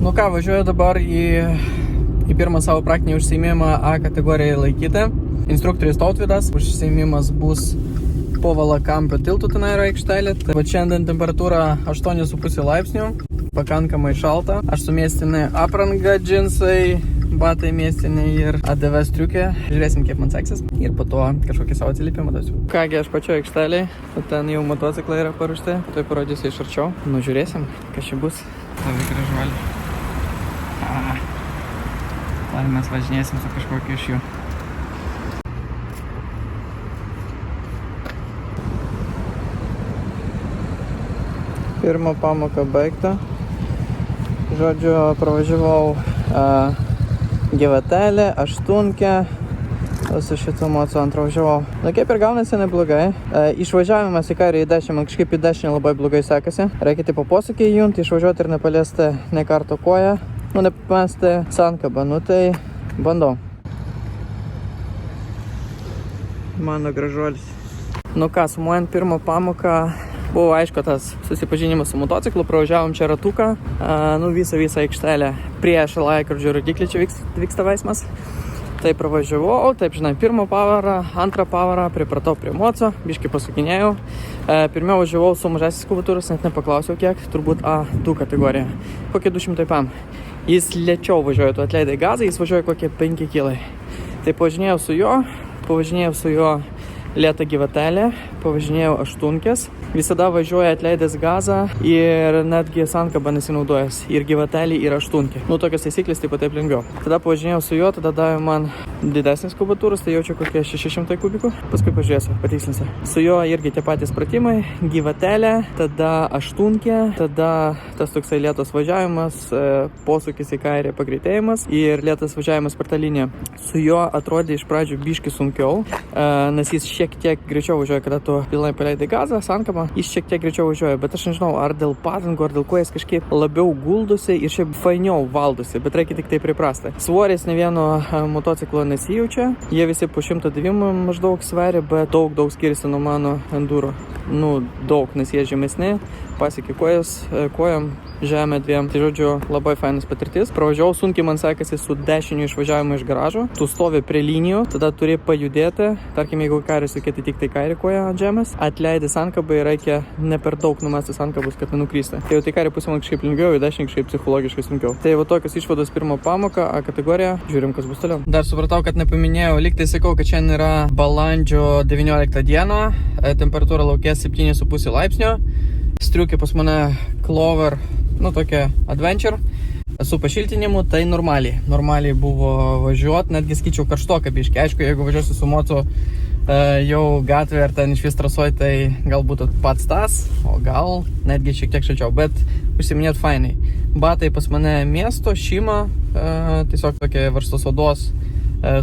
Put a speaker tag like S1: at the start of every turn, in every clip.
S1: Nu ką, važiuoju dabar į pirmą savo praktinį užsiėmimą A kategorijai laikyti. Instruktorius Tautvydas. Užsiėmimas bus po Valakampio tiltų, ten yra aikštelė. Tai va šiandien temperatūra 8,5 laipsnių, pakankamai šalta. Aš su miestinė apranga, džinsai, batai miestinė ir ADV striukė. Žiūrėsim, kaip man seksis. Ir po to kažkokį savo atsiliepimą duosiu. Kągi, aš pačioje aikštelėje. Ten jau motociklai yra paruošti. Tai parodysiu iš arčiau. Nu, žiūrėsim, kas čia bus. Labai gražuolį. Ar mes važinėsim su kažkokiu iš jų. Pirma pamoka baigta. Žodžiu, pravažiavau gyvatelę, aštunkę. Su šitų mocu antrą važiavau. Nu, kaip ir gaunasi neblogai. Išvažiavimas į kairę į dešinę, man kažkaip į dešinę labai blogai sekasi. Reikia tipo posūkį įjungti, išvažiuoti ir nepaliesti ne karto koją. Nu, nepamesti sankabą, nu tai bandau. Mano gražuolis. Nu ką, sumuojant pirmą pamoką, buvo aišku tas susipažinimas su motociklu, pravažiavom čia ratuką, nu visą aikštelę prieš laikrodžio rodiklį čia vyksta veiksmas. Tai pravažiavau, taip žinai, pirmą pavarą, antrą pavarą, pripratau prie moco, biškį pasukinėjau. Pirmiau važiavau su mažasis kubatūras, net nepaklausiau kiek, turbūt A2 kategorija, kokie 200 pam. Jis lėčiau važiuoja, tu atleidai gazą, jis važiuoja kokie 5 kilai. Tai pavažinėjau su juo lėtą gyvatelę, pavažinėjau aštunkės. Visada važiuoja atleidęs gazą ir netgi sankabą nesinaudojęs. Ir gyvatelį, ir aštunkė. Nu, tokios taisyklės taip pat taip lengviau. Tada pavažinėjau su juo, tada davė man didesnis kubatūras, tai jaučiu kokie 600 kubikų. Paskui pažiūrėsiu, patikslinsiu. Su juo irgi tie patys pratimai. Gyvatelė, tada aštunkė, tada tas toksai lėtas važiavimas, posūkis į kairę, pagreitėjimas ir lėtas važiavimas per tą liniją. Su juo atrodė iš pradžių biškį sunkiau, nes jis šiek tiek greičiau važiuoja, kada tu pilnai paleidai gazą, sankabą. Jis šiek tiek greičiau važiuoja, bet aš nežinau, ar dėl padangų, ar dėl ko jis kažkaip labiau guldosi ir šiaip fainiau valdosi, bet reikia tik tai priprasti. Svoris ne vieno motociklo nesijaučia, jie visi po 102 maždaug sveria, bet daug skiriasi nuo mano enduro. Nu, daug, nes jie žemesni, pasiekė kojom, žemė dviem. Tai žodžiu, labai fainas patirtis. Pravažiavau sunkiai, man sekasi su dešiniu išvažiavimu iš garažo. Tu stovi prie linijų, tada turi pajudėti. Tarkim, jeigu kairį sukėti tik tai kairį koją ant žemės, atleidi sankabą ir reikia ne per daug numesti sankabus, kad nenukrysti. Tai jau tai kairį pusę man kažkaip lengviau, į dešinį kažkaip psichologiškai sunkiau. Tai va tokios išvados pirmo pamoką, A kategorija. Žiūrim, kas bus toliau. Dar supratau, kad nepaminėjau, lygtai sakau, kad šiandien yra balandžio 19 diena, temperatūra lauke 7,5 laipsnio. Striukė pas mane Clover, nu tokia Adventure, su pašiltinimu, tai normaliai buvo važiuoti, netgi skaičiau karštoką biškį. Aišku, jeigu važiuosiu su mocu jau gatvė ar ten išvis trasoj, tai galbūt pats tas, o gal netgi šiek tiek šalčiau, bet užsiminėt fainai. Batai pas mane miesto, šima, tiesiog tokia varstos odos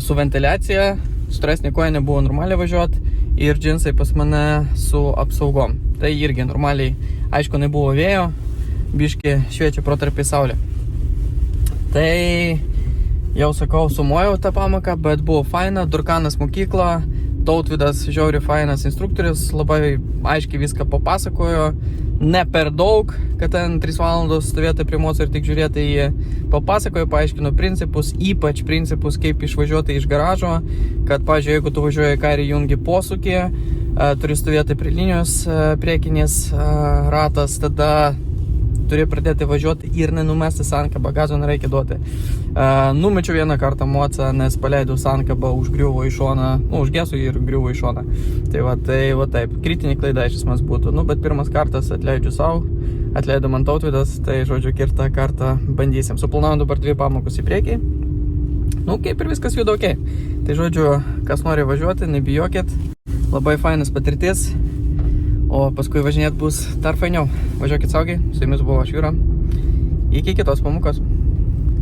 S1: su ventiliacija, storesnė koja nebuvo normaliai važiuoti ir džinsai pas mane su apsaugom. Tai irgi normaliai, aišku, nebuvo vėjo, biški šviečia protarpiai saulė. Tai jau sakau, sumuojau tą pamoką, bet buvo faina, Durkanas mokykla, Tautvydas žiauri fainas instruktorius, labai aiškiai viską papasakojo, ne per daug, kad ten 3 valandos stovėti prie moco ir tik žiūrėti jį. Papasakojo, paaiškino principus, ypač principus, kaip išvažiuoti iš garažo, kad, pavyzdžiui, jeigu tu važiuoji kairį jungi posūkį, turi stovėti prie linijos priekinės ratas, tada turi pradėti važiuoti ir nenumesti sankabą, gazo nereikia duoti. Numečiau vieną kartą mocą, nes paleidau sankabą, užgriuvo į šoną, užgesu ir griuvo į šoną. Tai va taip, kritinė klaida iš esmės būtų. Bet pirmas kartas atleidžiu savo, atleido man Tautvydas, tai žodžiu, kitą kartą bandysim. Suplanavom dabar 2 pamokus į priekį. Kaip ir viskas juda ok. Tai žodžiu, kas nori važiuoti, nebijokit. Labai fainas patirtis. O paskui važinėt bus dar fainiau. Važiuokit saugiai, su jumis buvo aš Jūra. Iki kitos pamokos.